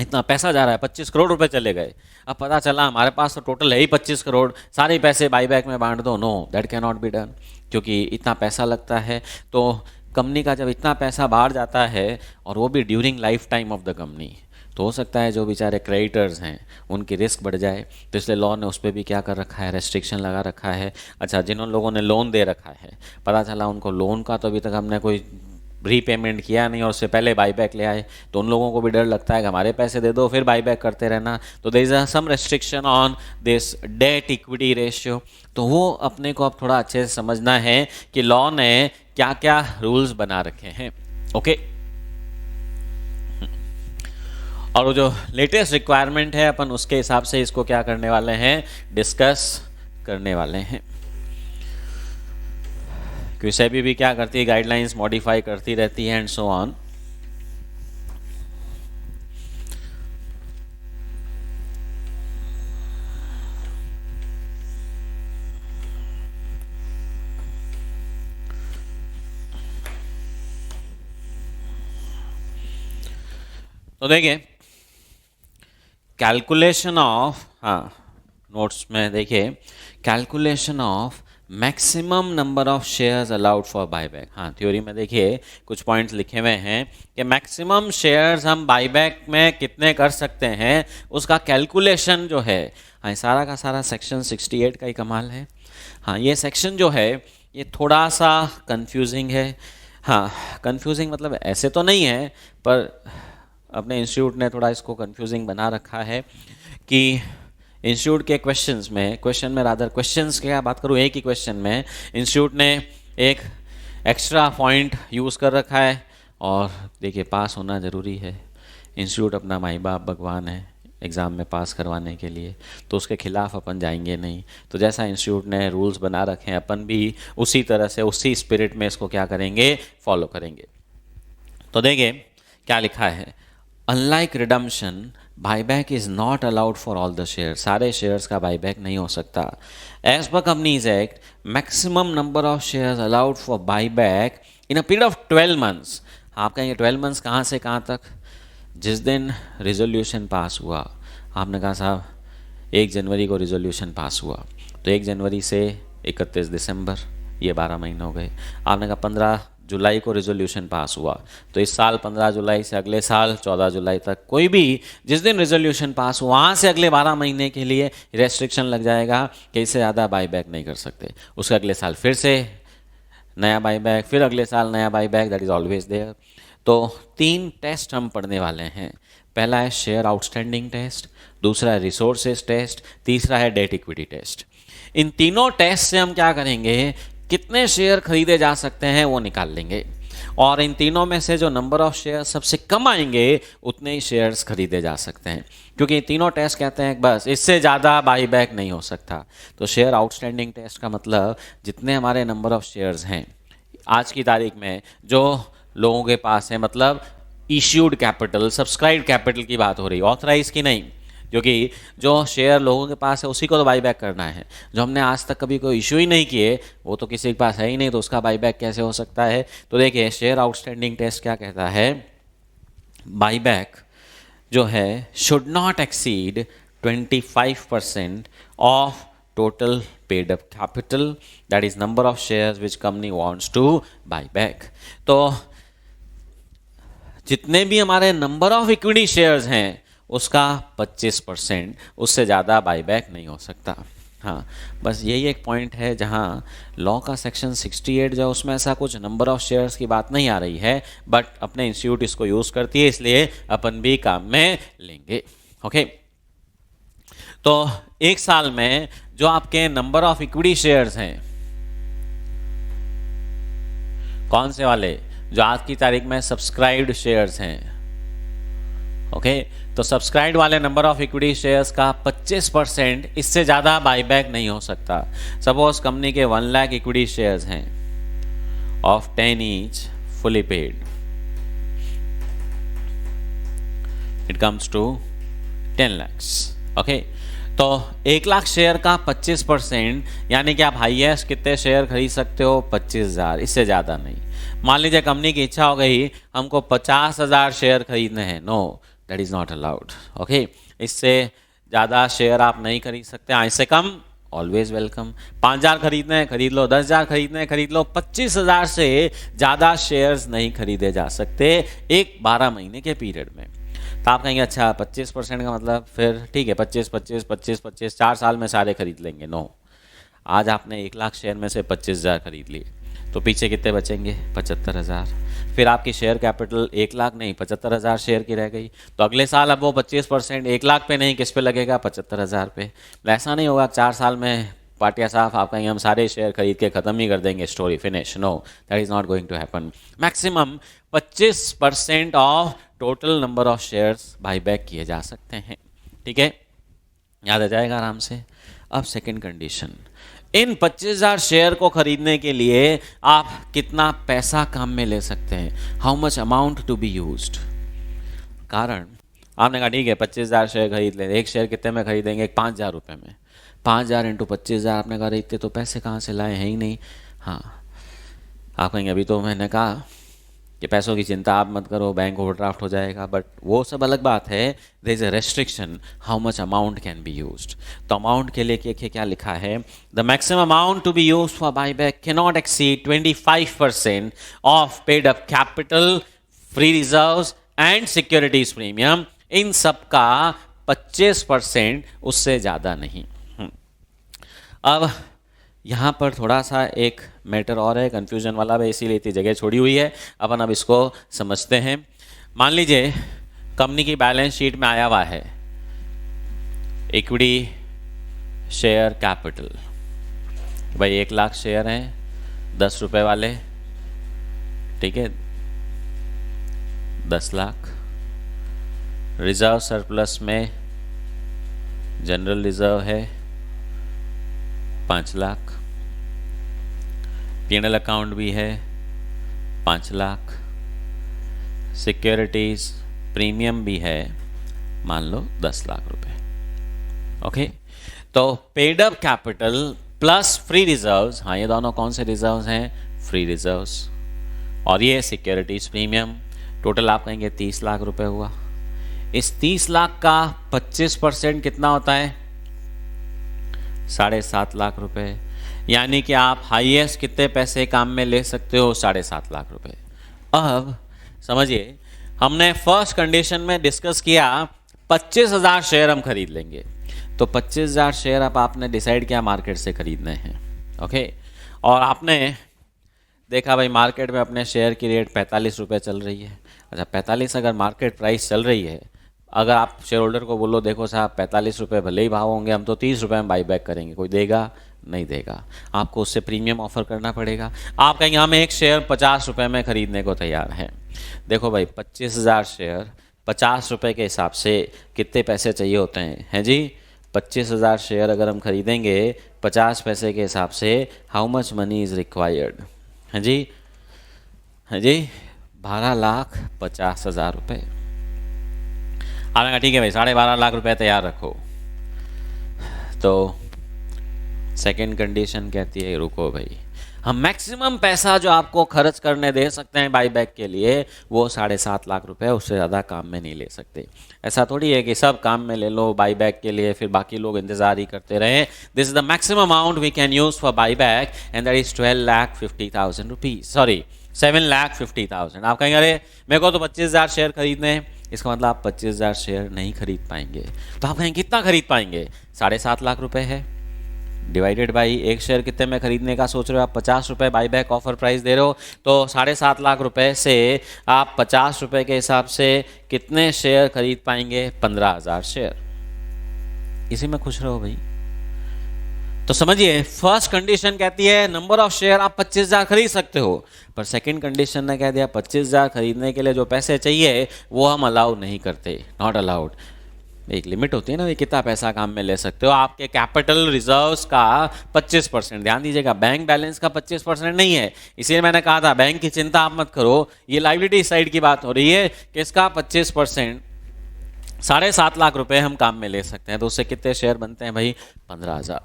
Speaker 1: इतना पैसा जा रहा है, 25 करोड़ रुपए चले गए। अब पता चला हमारे पास तो टोटल है ही 25 करोड़, सारे पैसे बाईबैक में बांट दो। No, that can not be done, क्योंकि इतना पैसा लगता है। तो कंपनी का जब इतना पैसा बाहर जाता है और वो भी during life time of the company, तो हो सकता है जो बेचारे क्रेडिटर्स हैं उनकी रिस्क बढ़ जाए। तो इसलिए लॉ ने उस पर भी क्या कर रखा है, रेस्ट्रिक्शन लगा रखा है। अच्छा, जिन लोगों ने लोन दे रखा है, पता चला उनको लोन का तो अभी तक हमने कोई रीपेमेंट किया नहीं और उससे पहले बाईबैक ले आए, तो उन लोगों को भी डर लगता है कि हमारे पैसे दे दो फिर बाईबैक करते रहना। तो there is some restriction on this debt equity ratio. तो वो अपने को अब थोड़ा अच्छे से समझना है कि लॉ ने क्या क्या रूल्स बना रखे हैं। ओके, और वो जो लेटेस्ट रिक्वायरमेंट है अपन उसके हिसाब से इसको क्या करने वाले हैं, डिस्कस करने वाले हैं। क्योंकि सेबी भी क्या करती है, गाइडलाइंस मॉडिफाई करती रहती है एंड सो ऑन। तो देखिए कैलकुलेशन ऑफ, हाँ नोट्स में देखिए, calculation of maximum number of shares allowed for buyback. हाँ, थ्योरी में देखिए कुछ पॉइंट्स लिखे हुए हैं कि मैक्सिमम शेयर्स हम बाईबैक में कितने कर सकते हैं, उसका कैलकुलेशन जो है, हाँ सारा का सारा सेक्शन 68 का ही कमाल है। हाँ, ये सेक्शन जो है ये थोड़ा सा कंफ्यूजिंग है। हाँ, कंफ्यूजिंग मतलब ऐसे तो नहीं है, पर अपने इंस्टीट्यूट ने थोड़ा इसको कंफ्यूजिंग बना रखा है कि इंस्टीट्यूट के क्वेश्चन में रादर क्वेश्चंस की क्या बात करूँ, एक ही क्वेश्चन में इंस्टीट्यूट ने एक एक्स्ट्रा पॉइंट यूज़ कर रखा है। और देखिए पास होना ज़रूरी है, इंस्टीट्यूट अपना माई बाप भगवान है एग्ज़ाम में पास करवाने के लिए, तो उसके खिलाफ अपन जाएंगे नहीं। तो जैसा इंस्टीट्यूट ने रूल्स बना रखे हैं अपन भी उसी तरह से उसी स्पिरिट में इसको क्या करेंगे, फॉलो करेंगे। तो देखिए क्या लिखा है, unlike redemption buyback is not allowed for all the share, सारे शेयर्स का बाईबैक नहीं हो सकता। As per companies act maximum number of shares allowed for buyback in a period of 12 months. आप कहेंगे 12 मंथ्स कहाँ से कहाँ तक, जिस दिन रिजोल्यूशन पास हुआ, आपने कहा साहब 1 जनवरी को रिजोल्यूशन पास हुआ, तो 1 जनवरी से 31 दिसंबर, ये 12 महीने हो गए। आपने कहा 15 जुलाई को रिजोल्यूशन पास हुआ, तो इस साल 15 जुलाई से अगले साल 14 जुलाई तक, कोई भी जिस दिन रिजोल्यूशन पास हुआ वहाँ से अगले 12 महीने के लिए रेस्ट्रिक्शन लग जाएगा कि इससे ज़्यादा बाईबैक नहीं कर सकते। उसके अगले साल फिर से नया बाईबैक, फिर अगले साल नया buyback, that is always there. तो 3 टेस्ट हम पढ़ने वाले हैं। पहला है शेयर आउटस्टैंडिंग टेस्ट, दूसरा है रिसोर्सेज टेस्ट, तीसरा है डेट इक्विटी टेस्ट। इन तीनों टेस्ट से हम क्या करेंगे, कितने शेयर खरीदे जा सकते हैं वो निकाल लेंगे, और इन तीनों में से जो नंबर ऑफ शेयर सबसे कम आएंगे उतने ही शेयर्स खरीदे जा सकते हैं, क्योंकि तीनों टेस्ट कहते हैं बस इससे ज़्यादा बाईबैक नहीं हो सकता। तो शेयर आउटस्टैंडिंग टेस्ट का मतलब जितने हमारे नंबर ऑफ शेयर्स हैं आज की तारीख में जो लोगों के पास है, मतलब इश्यूड कैपिटल, सब्सक्राइब कैपिटल की बात हो रही है, ऑथराइज की नहीं, क्योंकि जो शेयर लोगों के पास है उसी को तो बाईबैक करना है। जो हमने आज तक कभी कोई इशू ही नहीं किए वो तो किसी के पास है ही नहीं, तो उसका बाईबैक कैसे हो सकता है। तो देखिए शेयर आउटस्टैंडिंग टेस्ट क्या कहता है, बाईबैक जो है should not exceed 25% of total paid up capital, that is number of shares which company wants two by back. तो जितने भी हमारे नंबर ऑफ इक्विटी शेयर्स हैं उसका 25%, उससे ज़्यादा बाईबैक नहीं हो सकता। हाँ, बस यही एक पॉइंट है जहाँ लॉ का सेक्शन 68 जो उसमें ऐसा कुछ नंबर ऑफ शेयर्स की बात नहीं आ रही है, बट अपने इंस्टीट्यूट इसको यूज़ करती है, इसलिए अपन भी काम में लेंगे। ओके, तो एक साल में जो आपके नंबर ऑफ इक्विटी शेयर्स हैं, कौन से वाले, जो आज की तारीख में सब्सक्राइब्ड शेयर्स हैं, ओके, तो सब्सक्राइब्ड वाले नंबर ऑफ इक्विटी शेयर्स का 25%, इससे ज़्यादा बाईबैक नहीं हो सकता। सपोज कंपनी के 1 लाख इक्विटी शेयर्स हैं of 10 each fully paid, it comes to 10 lakhs। Okay, तो 1 लाख शेयर का 25%, यानी कि आप हाईएस्ट कितने शेयर खरीद सकते हो, 25,000, इससे ज़्यादा नहीं। मान लीजिए कंपनी की इच्छा हो गई हमको 50,000 शेयर खरीदने हैं, no, that is not allowed. Okay, इससे ज़्यादा शेयर आप नहीं खरीद सकते, इससे कम ऑलवेज वेलकम। 5,000 खरीदने हैं खरीद लो, 10,000 खरीदने हैं खरीद लो, 25,000 से ज़्यादा शेयर्स नहीं खरीदे जा सकते एक 12 महीने के पीरियड में। तो आप कहेंगे अच्छा 25% का मतलब फिर ठीक है 25, 25, 25, 25, 4 साल में सारे खरीद लेंगे। नो, आज आपने 1 लाख शेयर में से 25,000 खरीद लिए, तो पीछे कितने बचेंगे, 75,000। फिर आपकी शेयर कैपिटल 1 लाख नहीं 75,000 शेयर की रह गई, तो अगले साल अब वो 25% 1 लाख पे नहीं किस पे लगेगा, 75,000 पे। ऐसा नहीं होगा 4 साल में पाटिया साहब आप कहेंगे हम सारे शेयर खरीद के ख़त्म ही कर देंगे, story finish. No, that is not going to happen. Maximum 25% of total number of shares buyback किए जा सकते हैं। ठीक है, याद आ जाएगा आराम से। अब सेकंड कंडीशन, इन 25,000 शेयर को खरीदने के लिए आप कितना पैसा काम में ले सकते हैं, how much amount to be used. कारण आपने कहा ठीक है 25,000 शेयर खरीद लें, एक शेयर कितने में खरीदेंगे, 5,000 रुपये में। 5,000 इंटू 25,000 आपने कहा इतने तो पैसे कहाँ से लाए हैं ही नहीं। हाँ, आप कहेंगे अभी तो मैंने कहा कि पैसों की चिंता आप मत करो, बैंक ओवरड्राफ्ट हो जाएगा, बट वो सब अलग बात है। There is a restriction how much amount can be used. तो अमाउंट के लिए क्या लिखा है, the maximum amount to be used for buyback can not exceed 25% of paid up capital, free reserves and securities premium. इन सब का 25%, उससे ज़्यादा नहीं। अब यहाँ पर थोड़ा सा एक मैटर और है कन्फ्यूजन वाला भी, इसीलिए इतनी जगह छोड़ी हुई है। अपन अब इसको समझते हैं। मान लीजिए कंपनी की बैलेंस शीट में आया हुआ है इक्विटी शेयर कैपिटल, भाई 1 लाख शेयर हैं 10 रुपए वाले, ठीक है, 10 लाख। रिजर्व सरप्लस में जनरल रिजर्व है 5 लाख, पीएनएल अकाउंट भी है 5 लाख, सिक्योरिटीज प्रीमियम भी है मान लो 10 लाख रुपए। ओके, तो paid up capital plus free reserves, हाँ ये दोनों कौन से रिजर्व्स हैं? फ्री रिजर्व्स, और ये सिक्योरिटीज प्रीमियम, टोटल आप कहेंगे 30 लाख रुपए हुआ। इस 30 लाख का 25% कितना होता है? 7.5 लाख रुपए, यानी कि आप हाईएस्ट कितने पैसे काम में ले सकते हो? 7.5 लाख रुपए। अब समझिए, हमने फर्स्ट कंडीशन में डिस्कस किया 25,000 शेयर हम खरीद लेंगे, तो 25,000 शेयर अब आपने डिसाइड किया मार्केट से खरीदने हैं। ओके, और आपने देखा भाई मार्केट में अपने शेयर की रेट 45 रुपये चल रही है। अच्छा, 45 अगर मार्केट प्राइस चल रही है, अगर आप शेयर होल्डर को बोलो देखो साहब 45 रुपये भले ही भाव होंगे, हम तो 30 रुपये में बाई बैक करेंगे, कोई देगा? नहीं देगा। आपको उससे प्रीमियम ऑफर करना पड़ेगा। आप कहेंगे हम एक शेयर 50 रुपये में खरीदने को तैयार हैं। देखो भाई 25,000 शेयर 50 रुपये के हिसाब से कितने पैसे चाहिए होते हैं जी? 25,000 शेयर अगर हम खरीदेंगे 50 पैसे के हिसाब से, how much money is required? हैं जी, हैं जी, 12,50,000 रुपये। आपने कहा ठीक है भाई 12.5 लाख रुपए तैयार रखो। तो सेकंड कंडीशन कहती है रुको भाई, हम मैक्सिमम पैसा जो आपको खर्च करने दे सकते हैं बाई बैक के लिए वो 7.5 लाख रुपए, उससे ज़्यादा काम में नहीं ले सकते। ऐसा थोड़ी है कि सब काम में ले लो बाई बैक के लिए फिर बाकी लोग इंतजार ही करते रहे। This is the maximum amount we can use for buyback and that is 12,50,000 rupees, sorry 7,50,000। आप कहेंगे अरे मेरे को तो 25,000 शेयर खरीदने हैं, इसका मतलब आप 25,000 शेयर नहीं खरीद पाएंगे। तो आप कहेंगे कितना खरीद पाएंगे? 7.5 लाख रुपए है, डिवाइडेड बाई एक शेयर कितने में खरीदने का सोच रहे हो आप? 50 रुपये बाई बैक ऑफर प्राइस दे रहे हो, तो 7.5 लाख रुपए से आप 50 रुपये के हिसाब से कितने शेयर खरीद पाएंगे? 15,000 शेयर। इसी में खुश रहो भाई। तो समझिए, फर्स्ट कंडीशन कहती है नंबर ऑफ शेयर आप 25,000 खरीद सकते हो, पर सेकंड कंडीशन ने कह दिया 25,000 खरीदने के लिए जो पैसे चाहिए वो हम अलाउ नहीं करते, नॉट अलाउड। एक लिमिट होती है ना, कितना पैसा काम में ले सकते हो। आपके कैपिटल रिजर्व्स का 25%, ध्यान दीजिएगा, बैंक बैलेंस का 25% नहीं है। इसीलिए मैंने कहा था बैंक की चिंता आप मत करो, ये लाइबिलिटी साइड की बात हो रही है कि इसका 25% 7.5 लाख रुपए हम काम में ले सकते हैं। तो उससे कितने शेयर बनते हैं भाई? 15,000।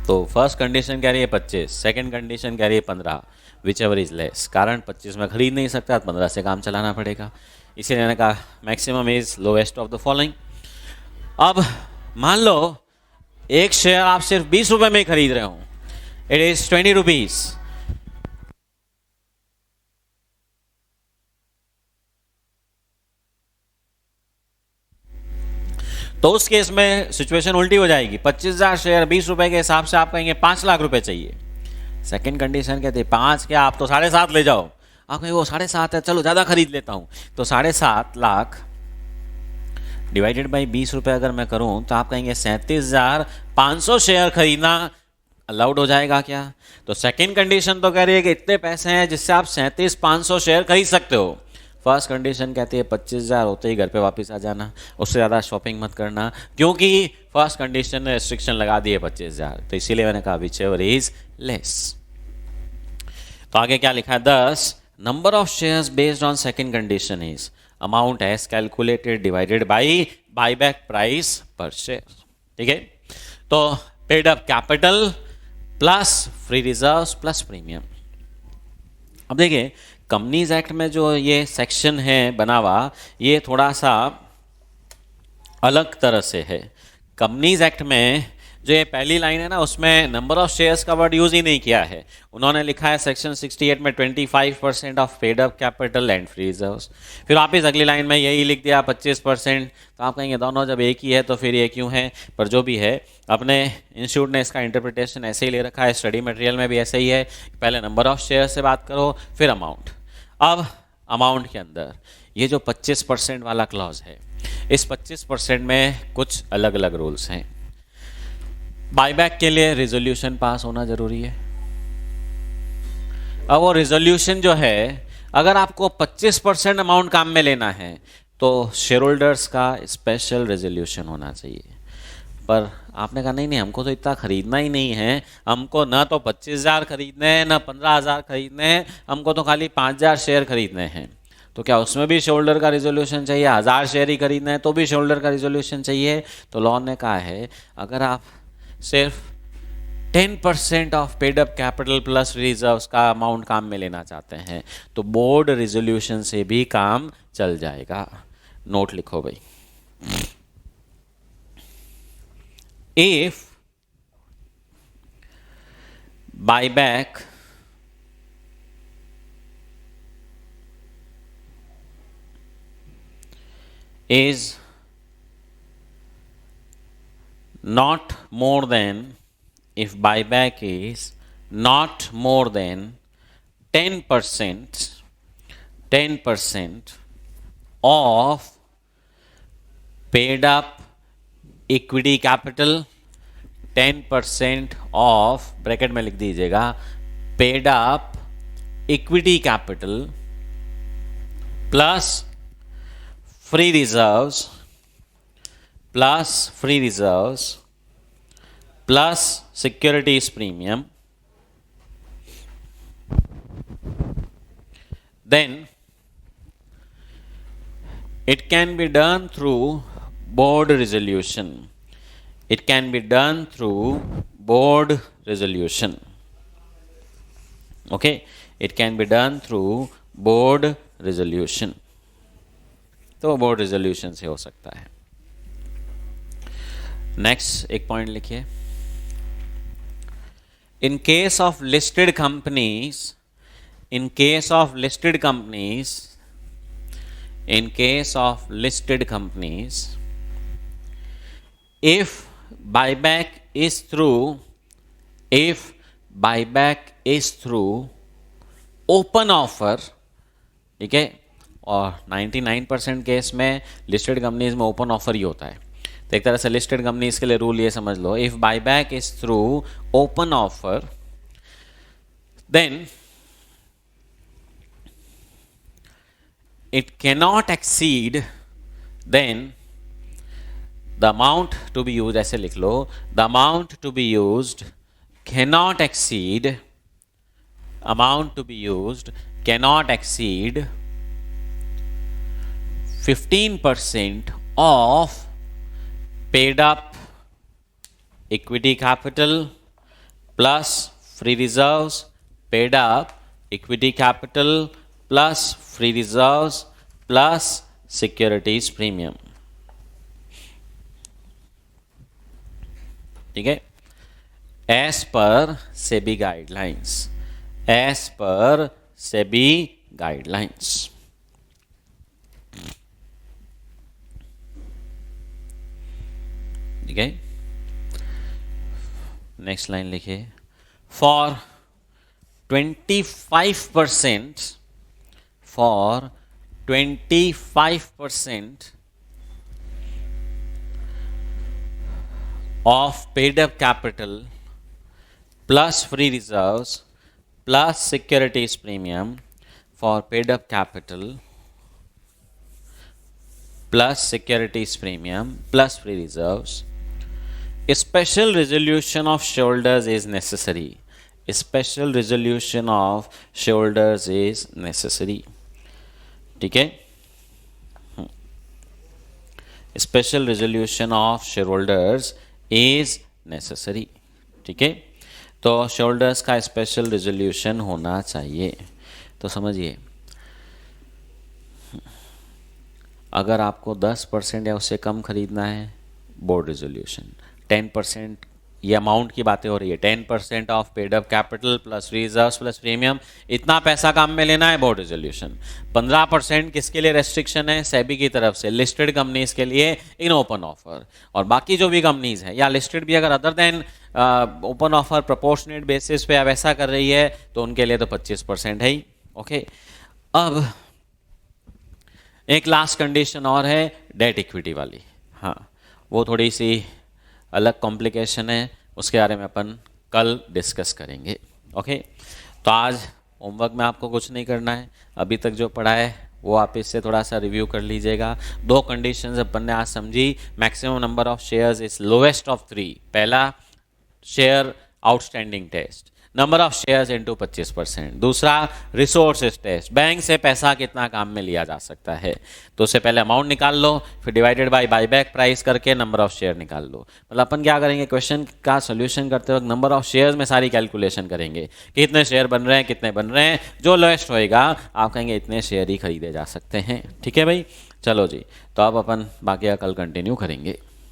Speaker 1: तो फर्स्ट कंडीशन कह रही है 25, सेकंड कंडीशन कह रही है 15, विच एवर इज लेस। कारण 25 में खरीद नहीं सकता, 15 से काम चलाना पड़ेगा। इसीलिए मैंने कहा maximum is lowest of the following. अब मान लो एक शेयर आप सिर्फ 20 रुपए में ही खरीद रहे हो, इट इज 20 रुपीज। तो उस केस में सिचुएशन उल्टी हो जाएगी। 25,000 शेयर 20 रुपए के हिसाब से आप कहेंगे 5 लाख रुपए चाहिए। सेकंड कंडीशन कहते हैं 5 क्या, आप तो 7.5 ले जाओ। आप कहेंगे वो 7.5 है, चलो ज़्यादा खरीद लेता हूँ। तो 7.5 लाख डिवाइडेड बाई 20 रुपये अगर मैं करूँ तो आप कहेंगे 37,500 शेयर खरीदना अलाउड हो जाएगा क्या? तो सेकंड कंडीशन तो कह रही है कि इतने पैसे हैं जिससे आप 37,500 शेयर खरीद सकते हो। फर्स्ट कंडीशन कहती है 25,000 होते ही घर पे वापस आ जाना, उससे ज़्यादा शॉपिंग मत करना, क्योंकि फर्स्ट कंडीशन ने रिस्ट्रिक्शन लगा दी है 25,000। तो इसीलिए मैंने कहा विच एवर इज लेस। तो आगे क्या लिखा है? 10 number of shares based on second condition is amount as calculated divided by buyback price per share. ठीक है, तो paid up capital plus free reserves plus premium. अब देखिए कंपनीज एक्ट में जो ये सेक्शन है बना हुआ, ये थोड़ा सा अलग तरह से है। कंपनीज एक्ट में जो ये पहली लाइन है ना, उसमें नंबर ऑफ शेयर्स का वर्ड यूज ही नहीं किया है। उन्होंने लिखा है सेक्शन 68 में 25% of paid up capital and free reserves. फिर वापिस अगली लाइन में यही लिख दिया 25%। तो आप कहेंगे दोनों जब एक ही है तो फिर ये क्यों है? पर जो भी है, अपने इंस्टीट्यूट ने इसका इंटरप्रिटेशन ऐसे ही ले रखा है, स्टडी मटेरियल में भी ऐसे ही है। पहले नंबर ऑफ शेयर से बात करो, फिर अमाउंट। अब अमाउंट के अंदर ये जो 25% वाला क्लॉज है, इस 25% में कुछ अलग अलग रूल्स हैं। बायबैक के लिए रिजोल्यूशन पास होना जरूरी है। अब वो रिजोल्यूशन जो है, अगर आपको 25% अमाउंट काम में लेना है तो शेयर होल्डर्स का स्पेशल रेजोल्यूशन होना चाहिए। पर आपने कहा नहीं नहीं, हमको तो इतना खरीदना ही नहीं है, हमको ना तो 25,000 खरीदने हैं ना 15,000 खरीदने हैं, हमको तो खाली 5,000 शेयर खरीदने हैं। तो क्या उसमें भी शेयर होल्डर का रिजोल्यूशन चाहिए? 1,000 शेयर ही खरीदना है तो भी शेयर होल्डर का रिजोल्यूशन चाहिए? तो लॉ ने कहा है अगर आप सिर्फ 10% of paid up capital plus reserves का अमाउंट काम में लेना चाहते हैं तो बोर्ड रिजोल्यूशन से भी काम चल जाएगा। नोट लिखो भाई। If buyback is not more than, if buyback is not more than 10% of paid up equity capital, 10% of, bracket में लिख दीजिएगा, paid up equity capital plus free reserves plus securities premium, then it can be done through board resolution. It can be done through board resolution. Okay, it can be done through board resolution. तो board resolution से हो सकता है। Next एक point लिखिए। In case of listed companies, in case of listed companies, if buyback is through open offer, ठीक है, और 99% केस में लिस्टेड कंपनीज में ओपन ऑफर ही होता है। तो एक तरह से लिस्टेड कंपनीज के लिए रूल ये समझ लो, if buyback is through open offer then it cannot exceed, then the amount to be used, ऐसे लिख लो, the amount to be used cannot exceed 15% of paid up equity capital plus free reserves, paid up equity capital plus free reserves plus securities premium, ठीक है, as per SEBI guidelines, ठीक है। Next line लिखिए, for 25% of paid up capital plus free reserves plus securities premium, for paid up capital plus securities premium plus free reserves, a special resolution of shareholders is necessary. ठीक है, special resolution of share holders is necessary, ठीक है। तो share holders का special resolution होना चाहिए। तो समझिए, अगर आपको 10% या उससे कम खरीदना है, बोर्ड रेजोल्यूशन। 10%, ये अमाउंट की बातें हो रही है, 10% of paid up capital plus reserves plus premium, इतना पैसा काम में लेना है, बोर्ड रेजोल्यूशन। 15% किसके लिए रेस्ट्रिक्शन है? सेबी की तरफ से, लिस्टेड कंपनीज के लिए इन ओपन ऑफर, और बाकी जो भी कंपनीज है या लिस्टेड भी अगर other than open offer proportionate basis पे अब ऐसा कर रही है तो उनके लिए तो 25% है ही। ओके, अब एक लास्ट कंडीशन और है, डेट इक्विटी वाली। हाँ, वो थोड़ी सी अलग कॉम्प्लिकेशन है, उसके बारे में अपन कल डिस्कस करेंगे। ओके, तो आज होमवर्क में आपको कुछ नहीं करना है, अभी तक जो पढ़ा है वो आप इससे थोड़ा सा रिव्यू कर लीजिएगा। दो कंडीशंस अपन ने आज समझी, maximum number of shares is lowest of 3, पहला share outstanding test, number of shares into 25%, दूसरा रिसोर्सेज टेस्ट, बैंक से पैसा कितना काम में लिया जा सकता है। तो उससे पहले अमाउंट निकाल लो, फिर डिवाइडेड बाय बायबैक प्राइस करके नंबर ऑफ शेयर निकाल लो। मतलब अपन क्या करेंगे, क्वेश्चन का सोल्यूशन करते वक्त नंबर ऑफ शेयर्स में सारी कैलकुलेशन करेंगे कि कितने शेयर बन रहे हैं, कितने बन रहे हैं, जो लोएस्ट होएगा आप कहेंगे इतने शेयर ही खरीदे जा सकते हैं। ठीक है भाई, चलो जी, तो अब अपन बाकी का कल कंटिन्यू करेंगे।